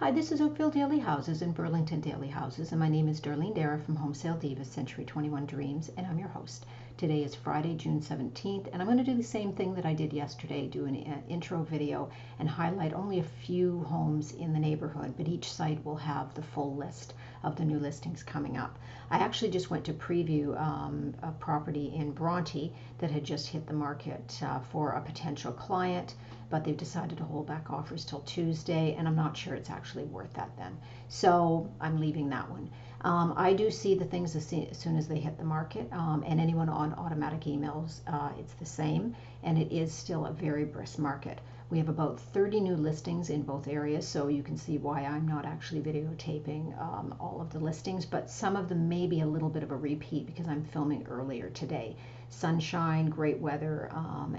Hi, this is Oakville Daily Houses and Burlington Daily Houses, and my name is Darlene Dara from Home Sale Divas Century 21 Dreams, and I'm your host. Today is Friday, June 17th, and I'm going to do the same thing that I did yesterday, do an intro video and highlight only a few homes in the neighborhood, but each site will have the full list of the new listings coming up. I actually just went to preview a property in Bronte that had just hit the market for a potential client, but they've decided to hold back offers till Tuesday, and I'm not sure it's actually worth that then. So I'm leaving that one. I do see the things as soon as they hit the market, and anyone on automatic emails, it's the same, and it is still a very brisk market. We have about 30 new listings in both areas, so you can see why I'm not actually videotaping all of the listings, but some of them may be a little bit of a repeat because I'm filming earlier today. Sunshine, great weather,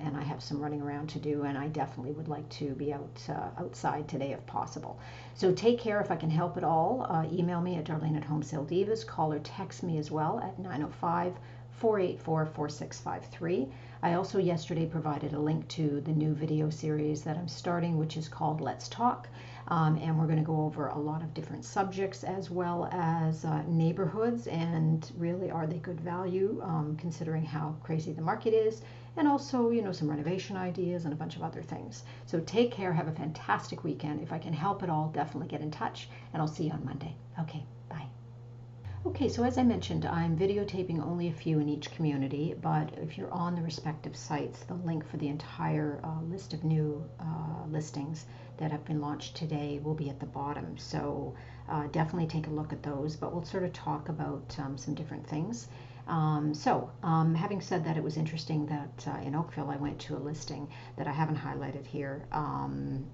and I have some running around to do, and I definitely would like to be outside today if possible. So take care. If I can help at all, email me at Darlene@HomeSaleDivas, call or text me as well at 905-484-4653. I also yesterday provided a link to the new video series that I'm starting, which is called Let's Talk. And we're going to go over a lot of different subjects as well as neighborhoods, and really are they good value considering how crazy the market is, and also, you know, some renovation ideas and a bunch of other things. So take care, have a fantastic weekend. If I can help at all, definitely get in touch, and I'll see you on Monday. Okay, bye. Okay, so as I mentioned, I'm videotaping only a few in each community, but if you're on the respective sites, the link for the entire list of new listings that have been launched today will be at the bottom. So definitely take a look at those, but we'll sort of talk about some different things. Having said that, it was interesting that in Oakville I went to a listing that I haven't highlighted here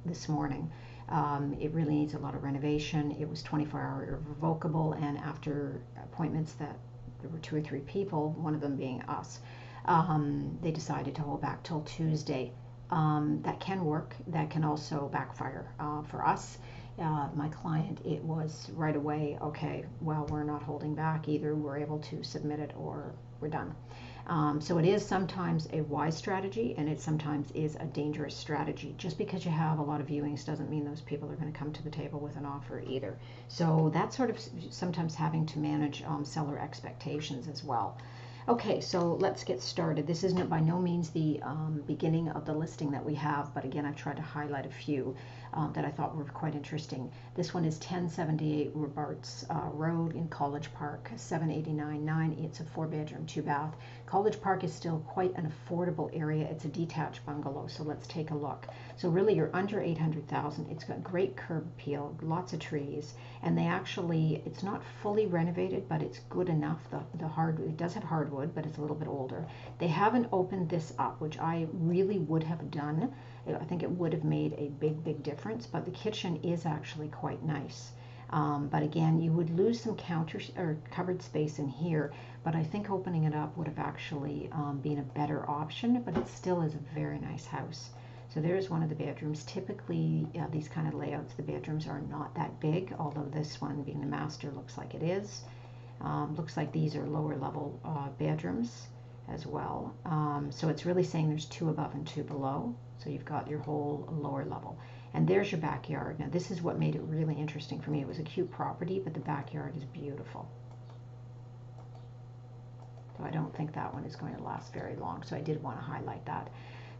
this morning. It really needs a lot of renovation. It was 24-hour irrevocable, and after appointments that there were 2 or 3 people, one of them being us, they decided to hold back till Tuesday. That can work. That can also backfire for us. My client, it was right away, okay, well, we're not holding back. Either we're able to submit it or we're done. So it is sometimes a wise strategy, and it sometimes is a dangerous strategy. Just because you have a lot of viewings doesn't mean those people are going to come to the table with an offer either. So that's sort of sometimes having to manage seller expectations as well. Okay, so let's get started. This is by no means the beginning of the listing that we have, but again, I've tried to highlight a few that I thought were quite interesting. This one is 1078 Robarts Road in College Park, 789.9. It's a 4-bedroom, 2-bath. College Park is still quite an affordable area. It's a detached bungalow, so let's take a look. So really, you're under 800,000. It's got great curb appeal, lots of trees, and they actually, it's not fully renovated, but it's good enough. It does have hardwood, but it's a little bit older. They haven't opened this up, which I really would have done. I think it would have made a big difference, but the kitchen is actually quite nice. But again, you would lose some counters or covered space in here, but I think opening it up would have actually been a better option, but it still is a very nice house. So there's one of the bedrooms. Typically, these kind of layouts, the bedrooms are not that big, although this one being the master looks like it is. Looks like these are lower level bedrooms as well. So it's really saying there's 2 above and 2 below. So you've got your whole lower level. And there's your backyard. Now this is what made it really interesting for me. It was a cute property, but the backyard is beautiful. So I don't think that one is going to last very long. So I did want to highlight that.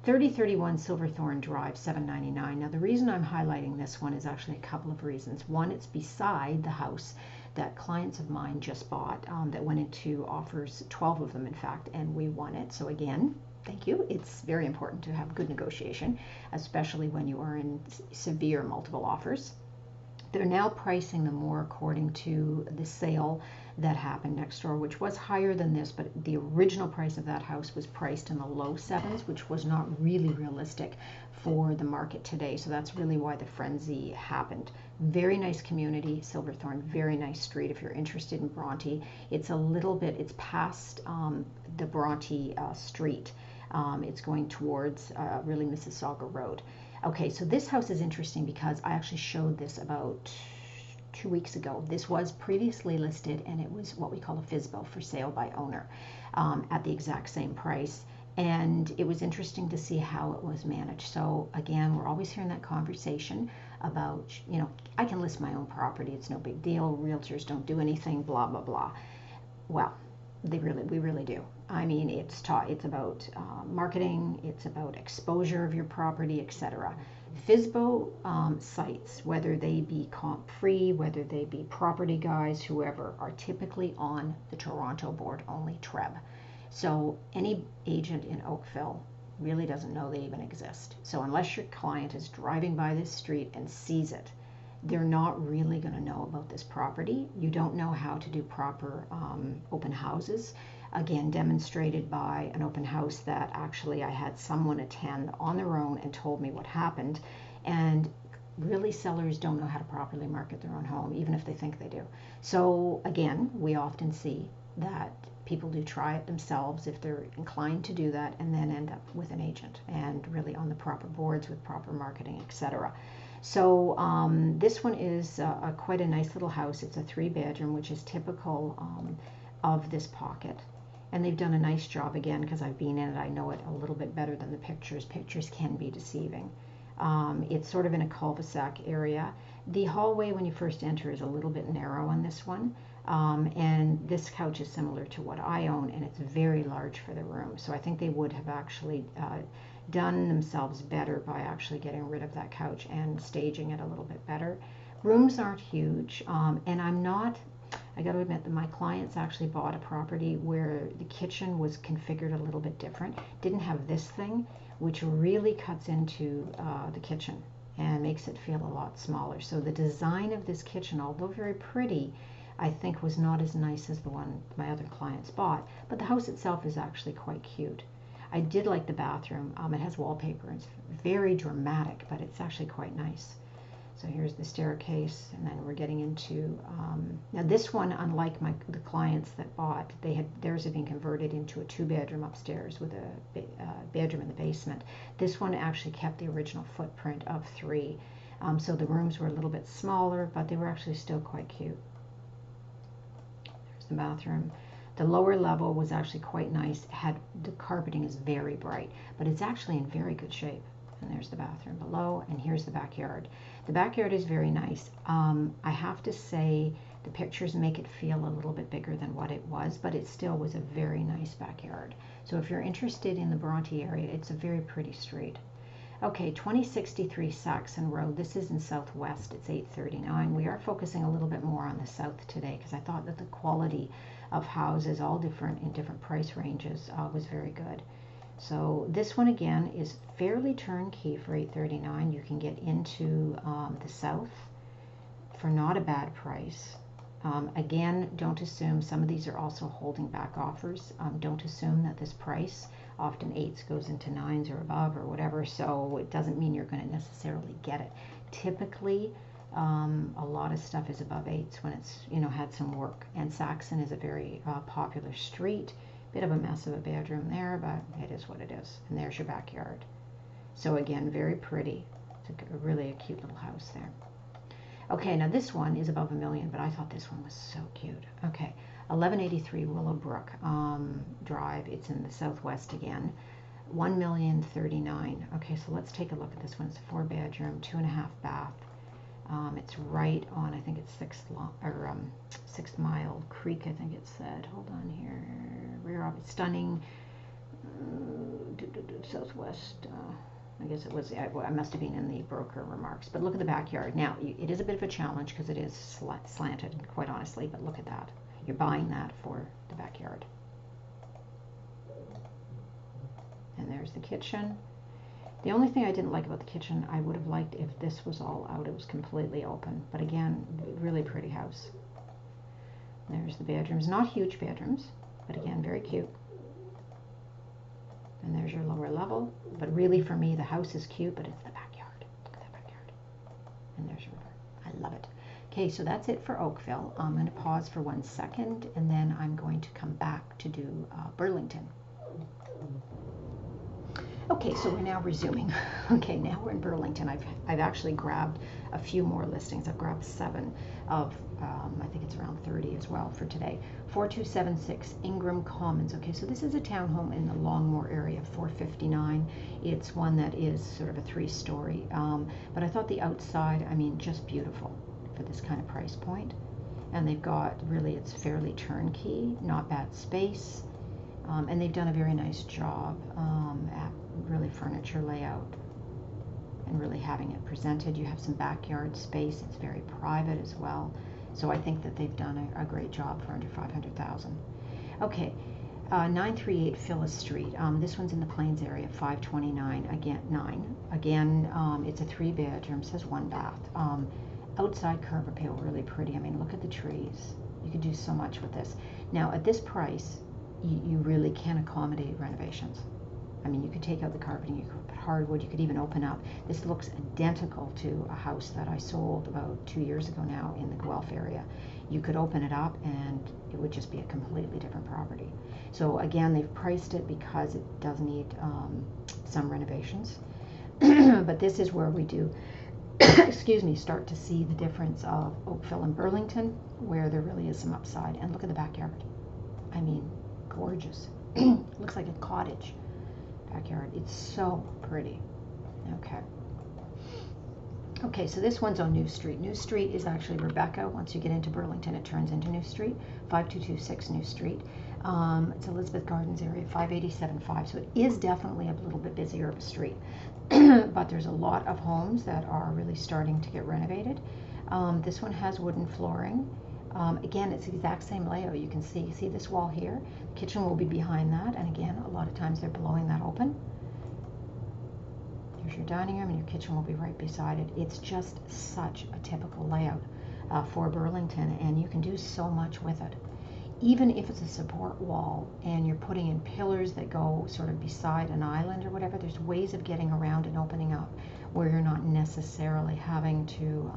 3031 Silverthorne Drive, 799. Now the reason I'm highlighting this one is actually a couple of reasons. One, it's beside the house that clients of mine just bought that went into offers, 12 of them in fact, and we won it. So again, thank you. It's very important to have good negotiation, especially when you are in severe multiple offers. They're now pricing them more according to the sale that happened next door, which was higher than this, but the original price of that house was priced in the low 7s, which was not really realistic for the market today. So that's really why the frenzy happened. Very nice community, Silverthorne, very nice street if you're interested in Bronte. It's a little bit, it's past the Bronte street. It's going towards really Mississauga Road. Okay, so this house is interesting because I actually showed this about 2 weeks ago. This was previously listed, and it was what we call a FSBO, for sale by owner, at the exact same price. And it was interesting to see how it was managed. So again, we're always hearing that conversation about, you know, I can list my own property, it's no big deal, realtors don't do anything, blah, blah, blah. Well, we really do. I mean, it's about marketing, it's about exposure of your property, etc. FSBO sites, whether they be comp free, whether they be property guys, whoever, are typically on the Toronto board only, TREB. So any agent in Oakville really doesn't know they even exist. So unless your client is driving by this street and sees it, they're not really going to know about this property. You don't know how to do proper open houses. Again, demonstrated by an open house that actually I had someone attend on their own and told me what happened. And really, sellers don't know how to properly market their own home, even if they think they do. So again, we often see that people do try it themselves if they're inclined to do that, and then end up with an agent and really on the proper boards with proper marketing, etc. So this one is quite a nice little house. It's a 3-bedroom, which is typical of this pocket. And they've done a nice job, again, because I've been in it. I know it a little bit better than the pictures. Pictures can be deceiving. It's sort of in a cul-de-sac area. The hallway when you first enter is a little bit narrow on this one. And this couch is similar to what I own, and it's very large for the room. So I think they would have actually done themselves better by actually getting rid of that couch and staging it a little bit better. Rooms aren't huge, and I got to admit that my clients actually bought a property where the kitchen was configured a little bit different. Didn't have this thing, which really cuts into the kitchen and makes it feel a lot smaller. So the design of this kitchen, although very pretty, I think was not as nice as the one my other clients bought, but the house itself is actually quite cute. I did like the bathroom. It has wallpaper. It's very dramatic, but it's actually quite nice. So here's the staircase, and then we're getting into, now this one, unlike the clients that bought, theirs had been converted into a 2-bedroom upstairs with a bedroom in the basement. This one actually kept the original footprint of 3. So the rooms were a little bit smaller, but they were actually still quite cute. There's the bathroom. The lower level was actually quite nice. The carpeting is very bright, but it's actually in very good shape. And there's the bathroom below, and here's the backyard. The backyard is very nice. I have to say the pictures make it feel a little bit bigger than what it was, but it still was a very nice backyard. So if you're interested in the Bronte area, it's a very pretty street. Okay, 2063 Saxon Road. This is in Southwest. It's 839. We are focusing a little bit more on the south today because I thought that the quality of houses, all different in different price ranges, was very good. So this one again is fairly turnkey for $839. You can get into the south for not a bad price. Again, don't assume, some of these are also holding back offers. Don't assume that this price, often 8s goes into 9s or above or whatever, so it doesn't mean you're going to necessarily get it. Typically, a lot of stuff is above 8s when it's, you know, had some work. And Saxon is a very popular street. Bit of a mess of a bedroom there, but it is what it is. And there's your backyard. So again, very pretty. It's really a cute little house there. Okay, now this one is above $1 million, but I thought this one was so cute. Okay, 1183 Willowbrook Drive. It's in the Southwest again. $1,039,000. Okay, so let's take a look at this one. It's a 4-bedroom, 2.5 bath. It's right on, I think it's 6 Mile Creek, I think it said. Hold on here. Rear of it's stunning. Southwest. I guess it was, I must have been in the broker remarks. But look at the backyard. Now, it is a bit of a challenge because it is slanted, quite honestly, but look at that. You're buying that for the backyard. And there's the kitchen. The only thing I didn't like about the kitchen, I would have liked if this was all out, it was completely open. But again, really pretty house. There's the bedrooms. Not huge bedrooms, but again, very cute. And there's your lower level. But really for me, the house is cute, but it's the backyard. Look at that backyard. And there's your river. I love it. Okay, so that's it for Oakville. I'm going to pause for 1 second, and then I'm going to come back to do Burlington. Okay. Okay, so we're now resuming. Okay, now we're in Burlington. I've actually grabbed a few more listings. I've grabbed 7 of, I think it's around 30 as well for today. 4276 Ingram Commons. Okay, so this is a townhome in the Longmore area, 459. It's one that is sort of a 3-story, but I thought the outside, I mean, just beautiful for this kind of price point. And they've got, really, it's fairly turnkey, not bad space. And they've done a very nice job at really furniture layout and really having it presented. You have some backyard space. It's very private as well. So I think that they've done a great job for under $500,000. Okay, 938 Phyllis Street. This one's in the Plains area, 529. Again, it's a 3-bedroom, says 1 bath. Outside curb appeal, really pretty. I mean, look at the trees. You could do so much with this. Now, at this price, you really can accommodate renovations. I mean, you could take out the carpeting, you could put hardwood, you could even open up. This looks identical to a house that I sold about 2 years ago now in the Guelph area. You could open it up and it would just be a completely different property. So again, they've priced it because it does need some renovations. But this is where we do, excuse me, start to see the difference of Oakville and Burlington, where there really is some upside. And look at the backyard. I mean, gorgeous. Looks like a cottage backyard. It's so pretty. Okay, so this one's on New Street. New Street is actually Rebecca. Once you get into Burlington, it turns into New Street. 5226 New Street. It's Elizabeth Gardens area, 587.5. So it is definitely a little bit busier of a street. But there's a lot of homes that are really starting to get renovated. This one has wooden flooring. Again, it's the exact same layout. You can see this wall here. The kitchen will be behind that, and again, a lot of times they're blowing that open. There's your dining room, and your kitchen will be right beside it. It's just such a typical layout for Burlington, and you can do so much with it. Even if it's a support wall and you're putting in pillars that go sort of beside an island or whatever, there's ways of getting around and opening up where you're not necessarily having to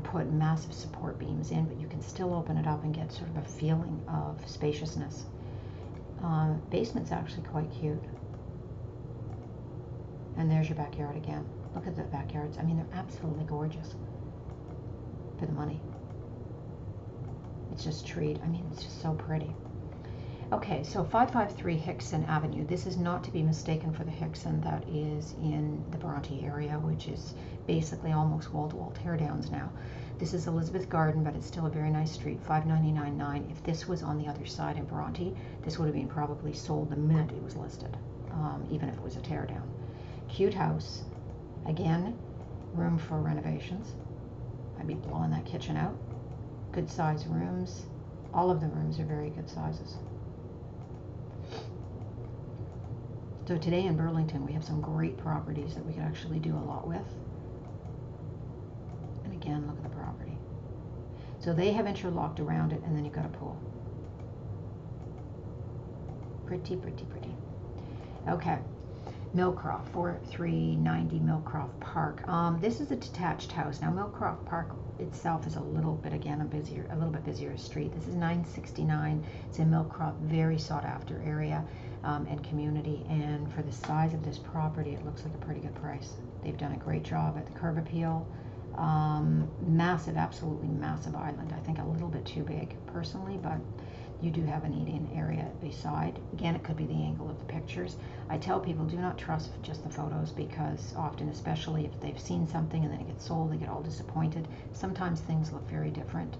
put massive support beams in, but you can still open it up and get sort of a feeling of spaciousness. Basement's actually quite cute. And there's your backyard again. Look at the backyards. I mean, they're absolutely gorgeous for the money. It's just treed. I mean, it's just so pretty. Okay, so 553 Hickson Avenue. This is not to be mistaken for the Hickson that is in the Bronte area, which is basically almost wall-to-wall teardowns now. This is Elizabeth Garden, but it's still a very nice street, 599.9. If this was on the other side in Bronte, this would have been probably sold the minute it was listed, even if it was a teardown. Cute house. Again, room for renovations. I'd be blowing that kitchen out. Good size rooms. All of the rooms are very good sizes. So today in Burlington, we have some great properties that we could actually do a lot with. And again, look at the property. So they have interlocked around it, and then you've got a pool. Pretty, pretty, pretty. Okay. Millcroft, 4390 Millcroft Park. This is a detached house. Now, Millcroft Park itself is a little bit busier street. This is 969. It's in Millcroft, very sought after area and community. And for the size of this property, it looks like a pretty good price. They've done a great job at the curb appeal. Massive, absolutely massive island. I think a little bit too big personally, but you do have an eat-in area beside. Again, it could be the angle of the pictures. I tell people, do not trust just the photos, because often, especially if they've seen something and then it gets sold, they get all disappointed. Sometimes things look very different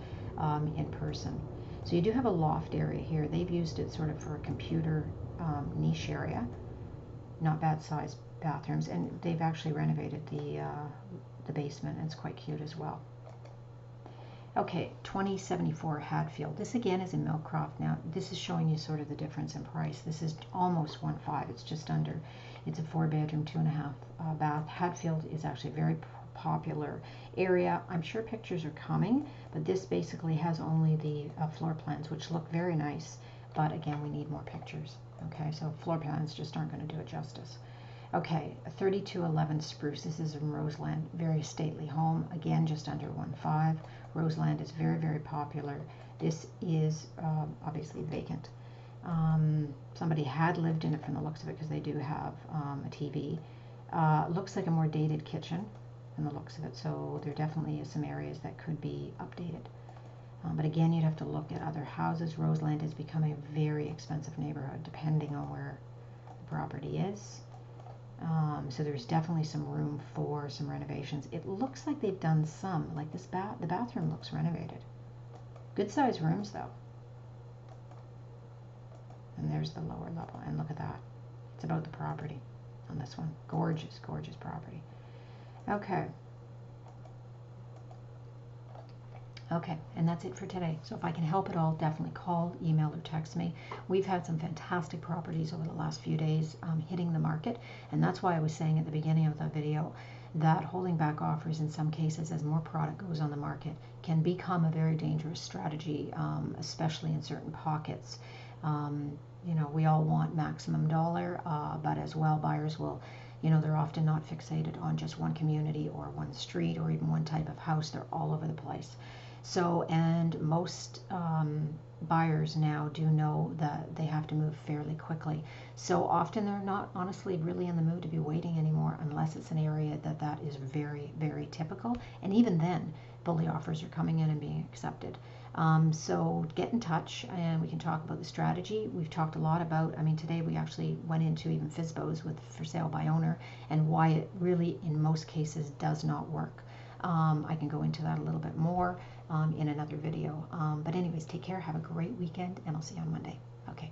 in person. So you do have a loft area here. They've used it sort of for a computer niche area. Not bad sized bathrooms, and they've actually renovated the basement, and it's quite cute as well. Okay, 2074 Hatfield. This again is in Millcroft. Now, this is showing you sort of the difference in price. This is almost 1.5. It's just under. It's a 4-bedroom, 2.5 bath. Hatfield is actually a very popular area. I'm sure pictures are coming, but this basically has only the floor plans, which look very nice. But again, we need more pictures. Okay, so floor plans just aren't going to do it justice. Okay, 3211 Spruce. This is in Roseland. Very stately home. Again, just under 1.5. Roseland is very, very popular. This is obviously vacant. Somebody had lived in it from the looks of it because they do have a TV. Looks like a more dated kitchen from the looks of it, so there definitely is some areas that could be updated. But again, you'd have to look at other houses. Roseland has become a very expensive neighborhood depending on where the property is. So there's definitely some room for some renovations. It looks like they've done some, like this the bathroom looks renovated. Good sized rooms though. And there's the lower level, and look at that. It's about the property on this one. Gorgeous, gorgeous property. Okay. Okay, and that's it for today. So if I can help at all, definitely call, email, or text me. We've had some fantastic properties over the last few days hitting the market, and that's why I was saying at the beginning of the video that holding back offers in some cases as more product goes on the market can become a very dangerous strategy, especially in certain pockets. You know, we all want maximum dollar, but as well, buyers will, you know, they're often not fixated on just one community or one street or even one type of house. They're all over the place. So, and most buyers now do know that they have to move fairly quickly. So often they're not honestly really in the mood to be waiting anymore unless it's an area that is very, very typical. And even then, bully offers are coming in and being accepted. So get in touch and we can talk about the strategy. We've talked a lot about, I mean, today we actually went into even FSBOs with for sale by owner and why it really in most cases does not work. I can go into that a little bit more in another video. But anyways, take care, have a great weekend, and I'll see you on Monday. Okay.